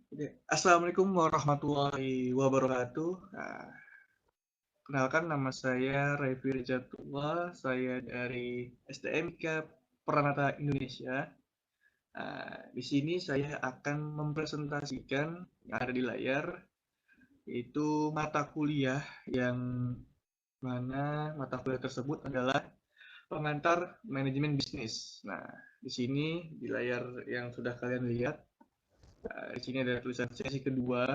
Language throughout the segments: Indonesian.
Oke, Assalamualaikum warahmatullahi wabarakatuh. Kenalkan nama saya Revi Rizatullah, saya dari STMIK Peranata Indonesia. Di sini saya akan mempresentasikan yang ada di layar, yaitu mata kuliah yang mana mata kuliah tersebut adalah pengantar manajemen bisnis. Nah, di sini di layar yang sudah kalian lihat, di sini ada tulisan sesi kedua.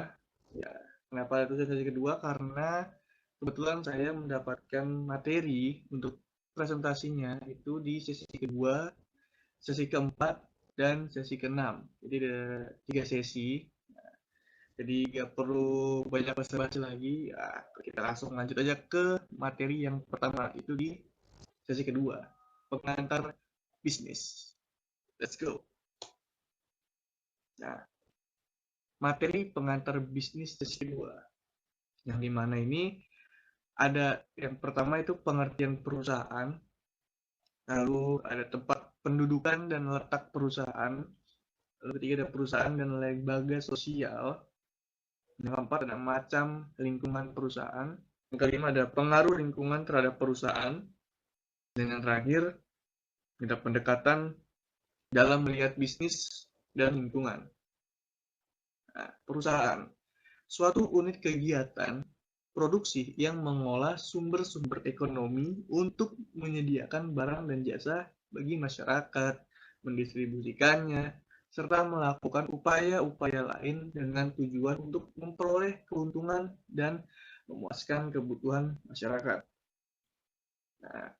Ya, kenapa ada tulisan sesi kedua? Karena kebetulan saya mendapatkan materi untuk presentasinya itu di sesi kedua, sesi keempat, dan sesi keenam. Jadi ada 3 sesi. Jadi nggak perlu banyak basa-basi lagi. Ya, kita langsung lanjut aja ke materi yang pertama, itu di sesi kedua, pengantar bisnis. Let's go. Nah, materi pengantar bisnis sesi kedua. Yang dimana ini ada yang pertama itu pengertian perusahaan, lalu ada tempat pendudukan dan letak perusahaan, lalu ketiga ada perusahaan dan lembaga sosial, yang keempat ada macam lingkungan perusahaan, yang kelima ada pengaruh lingkungan terhadap perusahaan, dan yang terakhir ada pendekatan dalam melihat bisnis dan lingkungan. Nah, perusahaan suatu unit kegiatan produksi yang mengolah sumber-sumber ekonomi untuk menyediakan barang dan jasa bagi masyarakat, mendistribusikannya, serta melakukan upaya-upaya lain dengan tujuan untuk memperoleh keuntungan dan memuaskan kebutuhan masyarakat. Nah,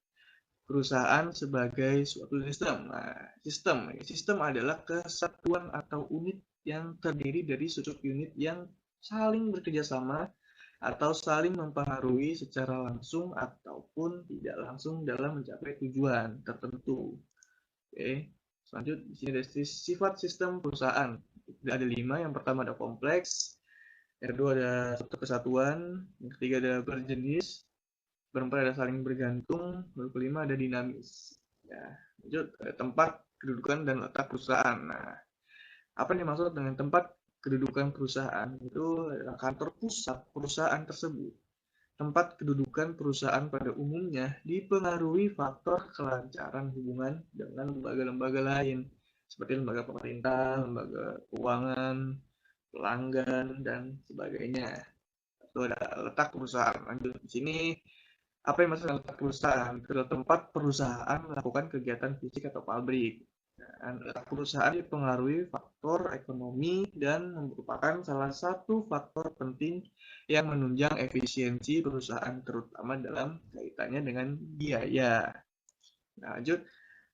perusahaan sebagai suatu sistem. Nah, sistem adalah kesatuan atau unit yang terdiri dari suatu unit yang saling bekerja sama atau saling mempengaruhi secara langsung ataupun tidak langsung dalam mencapai tujuan tertentu. Oke, selanjutnya di sini ada sifat sistem perusahaan. Ada 5. Yang pertama ada kompleks, yang kedua ada suatu kesatuan, yang ketiga ada berjenis, berempat ada saling bergantung, lalu kelima ada dinamis. Ya, lanjut ada tempat, kedudukan, dan letak perusahaan. Nah, apa yang dimaksud dengan tempat kedudukan perusahaan? Itu adalah kantor pusat perusahaan tersebut. Tempat kedudukan perusahaan pada umumnya dipengaruhi faktor kelancaran hubungan dengan lembaga-lembaga lain, seperti lembaga pemerintah, lembaga keuangan, pelanggan, dan sebagainya. Itu ada letak perusahaan. Lanjut di sini, apa yang maksud letak perusahaan? Itu adalah tempat perusahaan melakukan kegiatan fisik atau pabrik. Dan letak perusahaan dipengaruhi faktor ekonomi dan merupakan salah satu faktor penting yang menunjang efisiensi perusahaan, terutama dalam kaitannya dengan biaya. Nah, lanjut.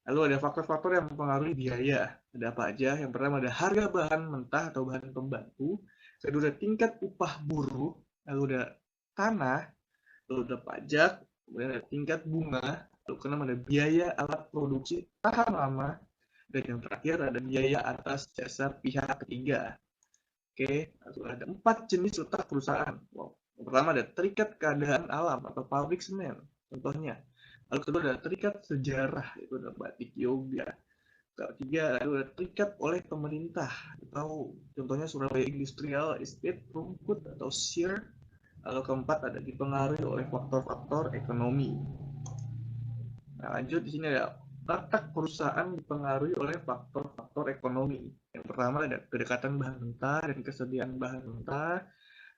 Lalu ada faktor-faktor yang mempengaruhi biaya. Ada apa aja? Yang pertama ada harga bahan mentah atau bahan pembantu. Kedua ada tingkat upah buruh. Lalu ada tanah. Lalu ada pajak. Kemudian ada tingkat bunga. Lalu keenam ada biaya alat produksi tahan lama. Dan yang terakhir ada biaya atas jasa pihak ketiga. Oke, lalu ada 4 jenis letak perusahaan. Wow. Yang pertama ada terikat keadaan alam atau pabrik semen, contohnya. Lalu kedua ada terikat sejarah, itu ada batik yoga. Ketiga lalu ada terikat oleh pemerintah, atau contohnya Surabaya Industrial Estate, rumput atau share. Lalu keempat ada dipengaruhi oleh faktor-faktor ekonomi. Nah, lanjut di sini ada letak perusahaan dipengaruhi oleh faktor-faktor ekonomi. Yang pertama ada kedekatan bahan mentah dan kesediaan bahan mentah.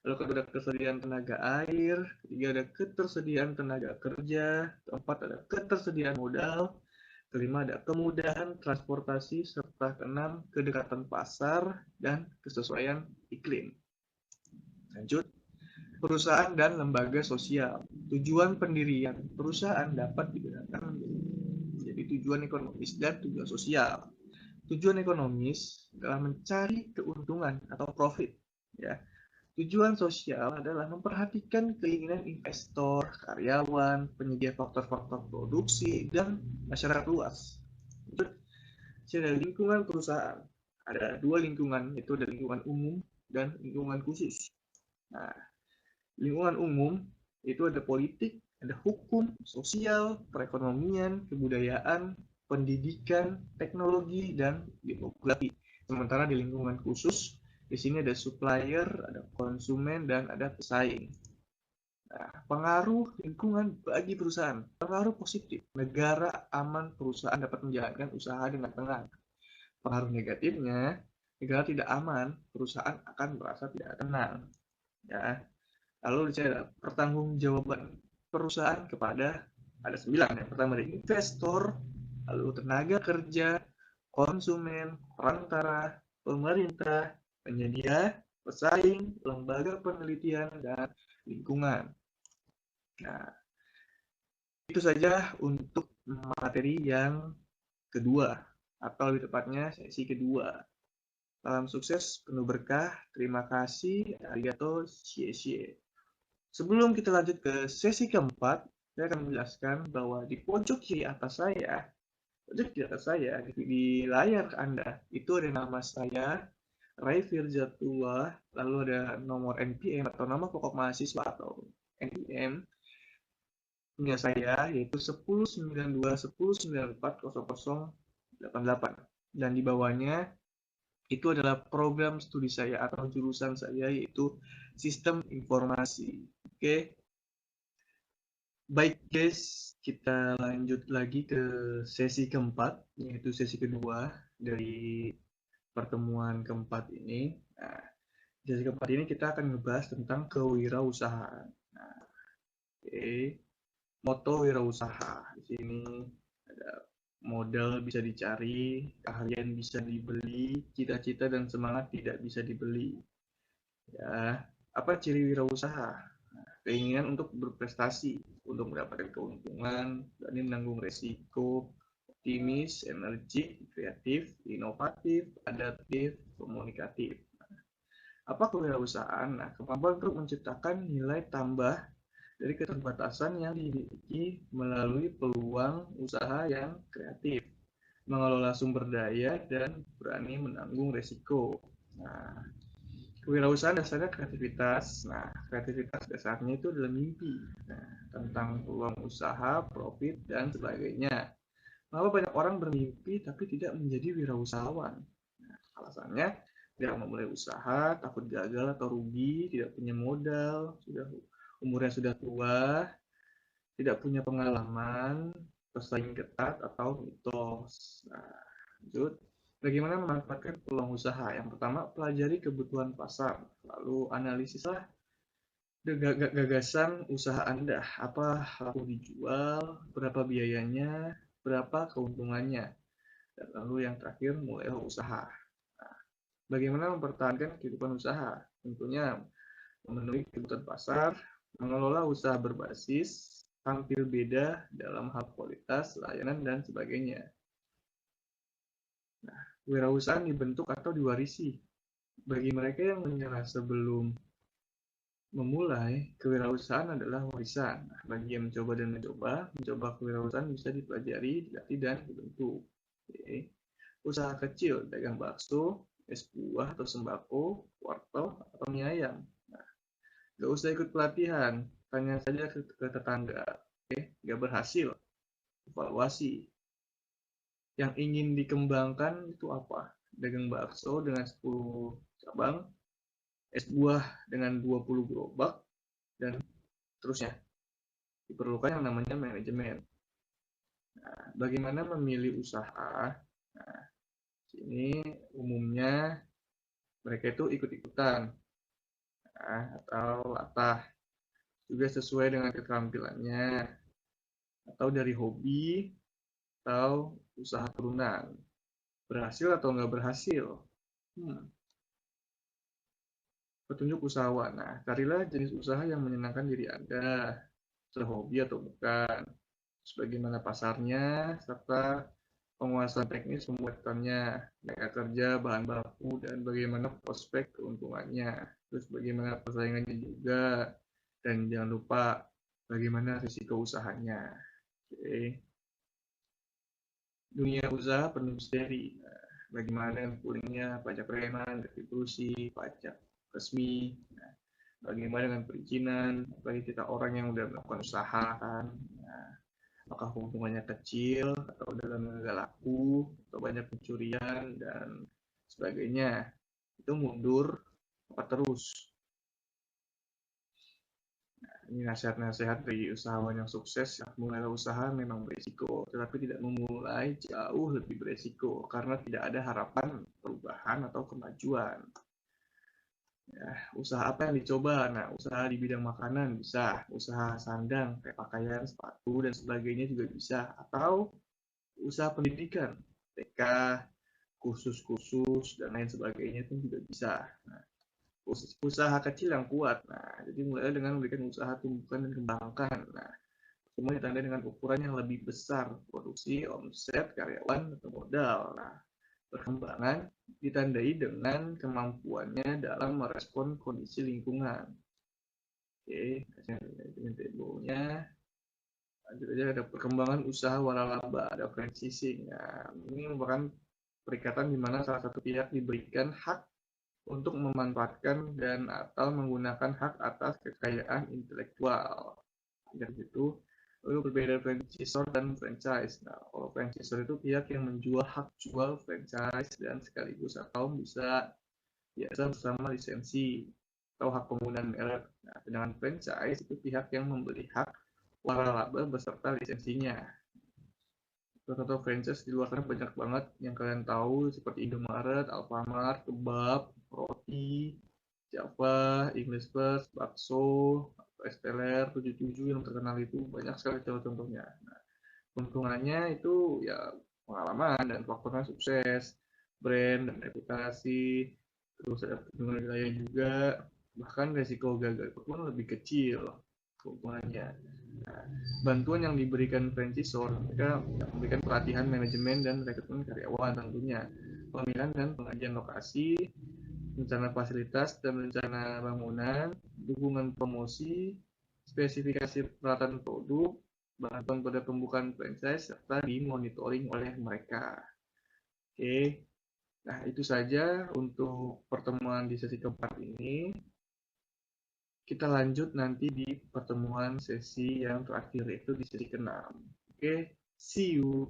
Lalu kedua ada kesediaan tenaga air. Ketiga ada ketersediaan tenaga kerja. Keempat ada ketersediaan modal. Kelima ada kemudahan transportasi. Serta keenam kedekatan pasar dan kesesuaian iklim. Lanjut. Perusahaan dan lembaga sosial. Tujuan pendirian perusahaan dapat digunakan menjadi tujuan ekonomis dan tujuan sosial. Tujuan ekonomis adalah mencari keuntungan atau profit, ya. Tujuan sosial adalah memperhatikan keinginan investor, karyawan, penyedia faktor-faktor produksi, dan masyarakat luas. Jadi ada lingkungan perusahaan. Ada 2 lingkungan, yaitu ada lingkungan umum dan lingkungan khusus. Nah, lingkungan umum itu ada politik, ada hukum, sosial, perekonomian, kebudayaan, pendidikan, teknologi, dan demografi. Sementara di lingkungan khusus Di sini ada supplier, ada konsumen, dan ada pesaing. Nah, pengaruh lingkungan bagi perusahaan. Pengaruh positif. Negara aman, perusahaan dapat menjalankan usaha dengan tenang. Pengaruh negatifnya, negara tidak aman, perusahaan akan merasa tidak tenang. Ya. Lalu ada pertanggungjawaban perusahaan kepada ada 9. Yang pertama ada investor, lalu tenaga kerja, konsumen, perantara, pemerintah, penyedia, pesaing, lembaga penelitian, dan lingkungan. Nah, itu saja untuk materi yang kedua, atau lebih tepatnya sesi kedua. Salam sukses, penuh berkah, terima kasih, arigato, xie. Sebelum kita lanjut ke sesi keempat, saya akan menjelaskan bahwa di pojok kiri atas saya, di layar Anda, itu ada nama saya, Ray Firjatullah, lalu ada nomor NPM atau nama pokok mahasiswa atau NPM punya saya, yaitu 1092.1094.0088. Dan di bawahnya itu adalah program studi saya atau jurusan saya, yaitu Sistem Informasi. Oke. Baik guys, kita lanjut lagi ke sesi keempat, yaitu sesi kedua dari pertemuan keempat ini. Nah, sesi keempat ini kita akan ngebahas tentang kewirausahaan. Nah, oke. Moto wirausaha. Di sini ada modal bisa dicari, keahlian bisa dibeli, cita-cita dan semangat tidak bisa dibeli. Ya, apa ciri wirausaha? Keinginan untuk berprestasi, untuk mendapatkan keuntungan, berani menanggung resiko, optimis, energik, kreatif, inovatif, adaptif, komunikatif. Apa kewirausahaan? Nah, kemampuan untuk menciptakan nilai tambah dari keterbatasan yang dimiliki melalui peluang usaha yang kreatif, mengelola sumber daya, dan berani menanggung resiko. Nah, kewirausahaan dasarnya kreativitas. Nah, kreativitas dasarnya itu adalah mimpi. Nah, tentang peluang usaha, profit, dan sebagainya. Mengapa banyak orang bermimpi tapi tidak menjadi wirausahawan? Nah, alasannya tidak memulai usaha, takut gagal atau rugi, tidak punya modal, umurnya sudah tua, tidak punya pengalaman, pesaing ketat, atau mitos. Nah, lanjut. Bagaimana memanfaatkan peluang usaha? Yang pertama, pelajari kebutuhan pasar. Lalu analisislah gagasan usaha Anda. Apa laku dijual, berapa biayanya, berapa keuntungannya. Dan lalu yang terakhir, mulailah usaha. Nah, bagaimana mempertahankan kehidupan usaha? Tentunya memenuhi kebutuhan pasar, mengelola usaha berbasis, tampil beda dalam hal kualitas, layanan, dan sebagainya. Nah, wirausahaan dibentuk atau diwarisi. Bagi mereka yang menyerah sebelum memulai, kewirausahaan adalah warisan. Nah, bagi yang mencoba dan mencoba kewirausahaan bisa dipelajari, dilatih, dan dibentuk. Oke. Usaha kecil, dagang bakso, es buah atau sembako, wortel, atau mie ayam. Nah, gak usah ikut pelatihan, tanya saja ke tetangga. Oke, gak berhasil, evaluasi. Yang ingin dikembangkan itu apa? Dagang bakso dengan 10 cabang, es buah dengan 20 gerobak, dan terusnya. Diperlukan yang namanya manajemen. Nah, bagaimana memilih usaha? Nah, sini umumnya mereka itu ikut-ikutan, nah, atau latah, juga sesuai dengan keterampilannya, atau dari hobi, atau usaha turunan. Berhasil atau nggak berhasil? Petunjuk usahawan. Nah, carilah jenis usaha yang menyenangkan diri Anda, hobi atau bukan, bagaimana pasarnya, serta penguasaan teknis pembuatannya, tenaga kerja, bahan baku, dan bagaimana prospek keuntungannya. Terus bagaimana persaingannya juga, dan jangan lupa bagaimana risiko usahanya. Oke. Dunia usaha penuh misteri. Nah, bagaimana pulingnya pajak preman, retribusi, pajak resmi. Nah, bagaimana dengan perizinan, bagi kita orang yang udah melakukan usaha kan. Nah, apakah keuntungannya kecil atau dalam nggak laku atau banyak pencurian dan sebagainya. itu mundur apa terus. Ini nasihat-nasihat dari usahawan yang sukses. Mulai usaha memang berisiko, tetapi tidak memulai jauh lebih berisiko karena tidak ada harapan perubahan atau kemajuan. Ya, usaha apa yang dicoba? Nah, usaha di bidang makanan bisa, usaha sandang kayak pakaian, sepatu dan sebagainya juga bisa, atau usaha pendidikan, TK, kursus-kursus dan lain sebagainya itu juga bisa. Nah, usaha kecil yang kuat. Nah, jadi mulai dengan memberikan usaha tumbuhkan dan kembangkan. Nah, semua ditandai dengan ukuran yang lebih besar, produksi, omset, karyawan, atau modal. Nah, perkembangan ditandai dengan kemampuannya dalam merespon kondisi lingkungan. Oke, dengan tabelnya. Lanjut aja, ada perkembangan usaha waralaba, ada franchising. Nah, ini merupakan perikatan di mana salah satu pihak diberikan hak untuk memanfaatkan dan atau menggunakan hak atas kekayaan intelektual. Dan itu lalu berbeda franchisor dan franchise. Nah, kalau franchisor itu pihak yang menjual hak jual franchise dan sekaligus atau bisa biasa bersama lisensi atau hak penggunaan merek. Nah, sedangkan franchise itu pihak yang membeli hak waralaba beserta lisensinya. Contoh franchise di luar sana banyak banget yang kalian tahu seperti Indomaret, Alfamart, kebab, roti, Java, English First, bakso, Esteller, 77 yang terkenal itu banyak sekali contoh-contohnya. Nah, keuntungannya itu ya pengalaman dan faktornya sukses, brand dan reputasi, terus ada perlindungan wilayah juga, bahkan resiko gagal pun lebih kecil keuntungannya. Nah, bantuan yang diberikan franchisor, mereka memberikan pelatihan manajemen dan rekrutmen karyawan tentunya, pemilihan dan pengajian lokasi, rencana fasilitas dan rencana bangunan, dukungan promosi, spesifikasi peralatan produk, bantuan pada pembukaan franchise, serta dimonitoring oleh mereka. Oke, nah itu saja untuk pertemuan di sesi keempat ini. Kita lanjut nanti di pertemuan sesi yang terakhir, yaitu di sesi ke-6. Oke, see you.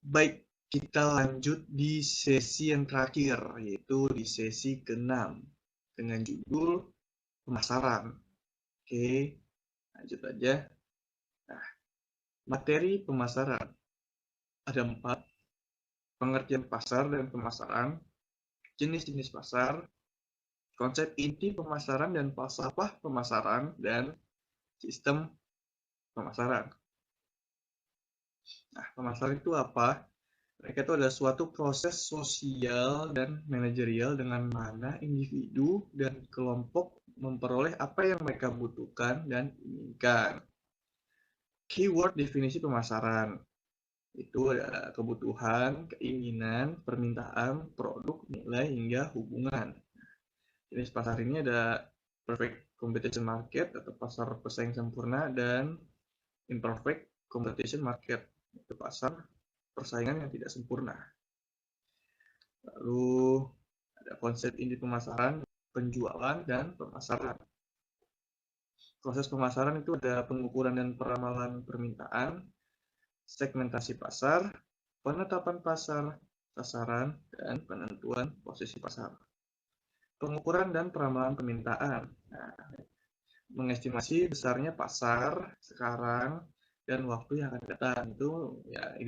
Baik, kita lanjut di sesi yang terakhir, yaitu di sesi ke-6 dengan judul pemasaran. Oke, lanjut aja. Nah, materi pemasaran ada 4: pengertian pasar dan pemasaran, jenis-jenis pasar, konsep inti pemasaran dan falsafah pemasaran, dan sistem pemasaran. Nah, pemasaran itu apa? Mereka itu adalah suatu proses sosial dan manajerial dengan mana individu dan kelompok memperoleh apa yang mereka butuhkan dan inginkan. Keyword definisi pemasaran itu ada kebutuhan, keinginan, permintaan, produk, nilai, hingga hubungan. Jenis pasar ini ada perfect competition market atau pasar pesaing sempurna dan imperfect competition market, itu pasar persaingan yang tidak sempurna. Lalu ada konsep inti pemasaran, penjualan, dan pemasaran. Proses pemasaran itu ada pengukuran dan peramalan permintaan, segmentasi pasar, penetapan pasar, sasaran, dan penentuan posisi pasar. Pengukuran dan peramalan permintaan. Nah, mengestimasi besarnya pasar sekarang dan waktu yang akan datang. Itu ya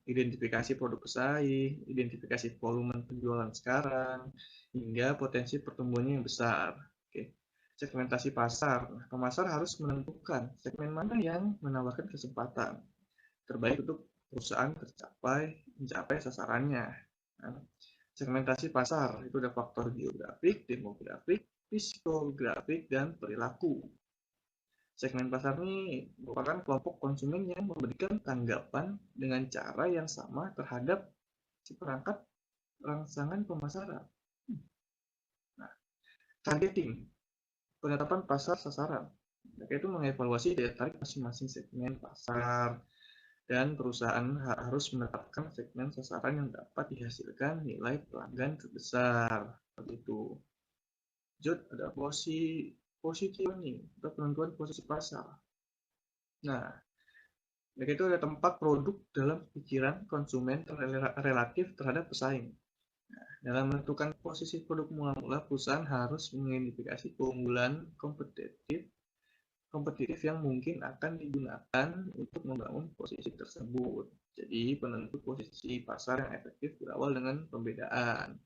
identifikasi produk pesaing, identifikasi volume penjualan sekarang, hingga potensi pertumbuhannya yang besar. Oke. Segmentasi pasar. Nah, pemasar harus menentukan segmen mana yang menawarkan kesempatan terbaik untuk perusahaan mencapai sasarannya. Nah, segmentasi pasar itu ada faktor geografik, demografik, psikografik, dan perilaku. Segmen pasar ini merupakan kelompok konsumen yang memberikan tanggapan dengan cara yang sama terhadap si perangkat rangsangan pemasaran. Nah, targeting, penetapan pasar sasaran. Mereka itu mengevaluasi daya tarik masing-masing segmen pasar, dan perusahaan harus menetapkan segmen sasaran yang dapat dihasilkan nilai pelanggan terbesar. Seperti itu. Lanjut, ada positioning atau penentuan posisi pasar. Nah, mereka itu ada tempat produk dalam pikiran konsumen relatif terhadap pesaing. Dalam menentukan posisi produk mula-mula, perusahaan harus mengidentifikasi keunggulan kompetitif yang mungkin akan digunakan untuk membangun posisi tersebut. Jadi, penentu posisi pasar yang efektif berawal dengan pembedaan.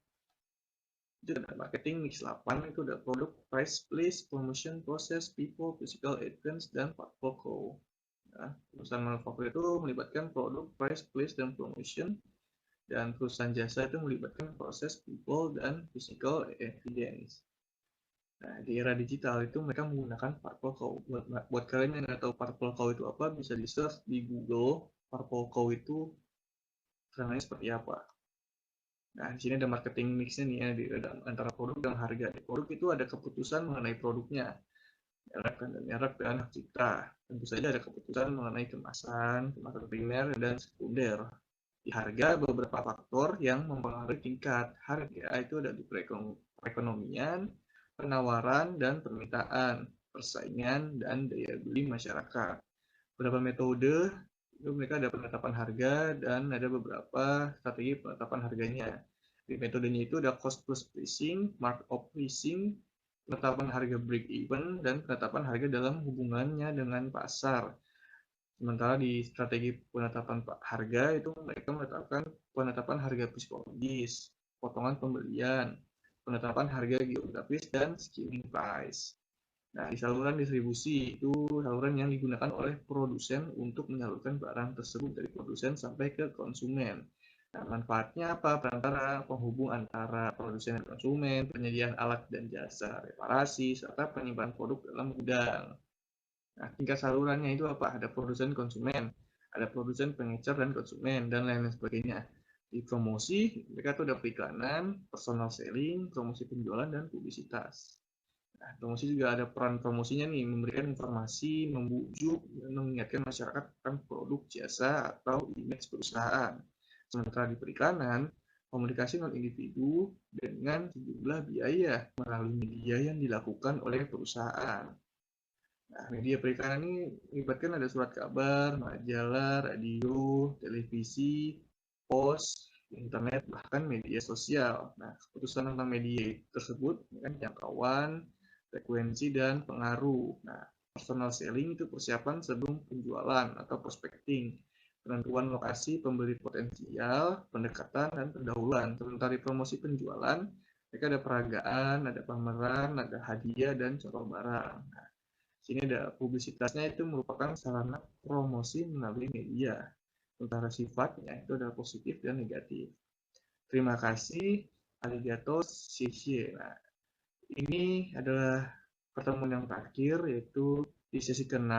Itu ada marketing mix 8, itu ada produk, price, place, promotion, process, people, physical events, dan portfolio. Nah, perusahaan manufaktur itu melibatkan produk, price, place, dan promotion, dan perusahaan jasa itu melibatkan proses, people, dan physical evidence. Nah, di era digital itu mereka menggunakan Purple Cow. Buat kalian yang nggak tahu Purple Cow itu apa, bisa di search di Google. Purple Cow itu sebenarnya seperti apa. Nah, di sini ada marketing mix-nya nih ya, antara produk dan harga. Di produk itu ada keputusan mengenai produknya, merek dan hak cipta. Tentu saja ada keputusan mengenai kemasan primer dan sekunder. Di harga, beberapa faktor yang mempengaruhi tingkat harga itu ada di perekonomian, penawaran dan permintaan, persaingan, dan daya beli masyarakat. Beberapa metode itu mereka ada penetapan harga dan ada beberapa strategi penetapan harganya. Di metodenya itu ada cost plus pricing, markup pricing, penetapan harga break even, dan penetapan harga dalam hubungannya dengan pasar. Sementara di strategi penetapan harga itu mereka menetapkan penetapan harga psikologis, potongan pembelian, penetapan harga geografis, dan skilling price. Nah, di saluran distribusi itu saluran yang digunakan oleh produsen untuk menyalurkan barang tersebut dari produsen sampai ke konsumen. Nah, manfaatnya apa? Perantara penghubung antara produsen dan konsumen, penyediaan alat dan jasa reparasi, serta penyimpanan produk dalam gudang. Nah, tingkat salurannya itu apa? Ada produsen konsumen, ada produsen pengecer dan konsumen, dan lain-lain sebagainya. Di promosi, mereka tuh ada periklanan, personal selling, promosi penjualan, dan publisitas. Nah, promosi juga ada peran promosinya nih, memberikan informasi, membujuk, dan mengingatkan masyarakat tentang produk, jasa, atau image perusahaan. Sementara di periklanan, komunikasi non individu dengan sejumlah biaya melalui media yang dilakukan oleh perusahaan. Nah, media periklanan ini melibatkan ada surat kabar, majalah, radio, televisi, pos, internet, bahkan media sosial. Nah, keputusan tentang media tersebut kan jangkauan, frekuensi, dan pengaruh. Nah, personal selling itu persiapan sebelum penjualan atau prospecting. Penentuan lokasi pembeli potensial, pendekatan, dan pendahuluan. Sementara di promosi penjualan, mereka ada peragaan, ada pameran, ada hadiah, dan contoh barang. Nah, sini ada publisitasnya itu merupakan sarana promosi melalui media. Sementara sifatnya itu adalah positif dan negatif. Terima kasih, arigato, shishie. Nah, ini adalah pertemuan yang terakhir, yaitu di sesi ke-6.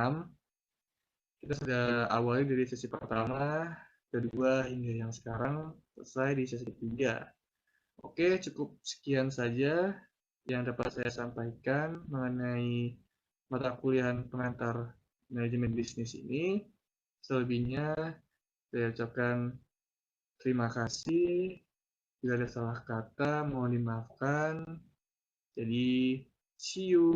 Kita sudah awali dari sesi pertama, kedua, hingga yang sekarang selesai di sesi ketiga. Oke, cukup sekian saja yang dapat saya sampaikan mengenai mata kuliah pengantar manajemen bisnis ini. Selebihnya, saya ucapkan terima kasih. Jika ada salah kata, mohon dimaafkan. Jadi, see you.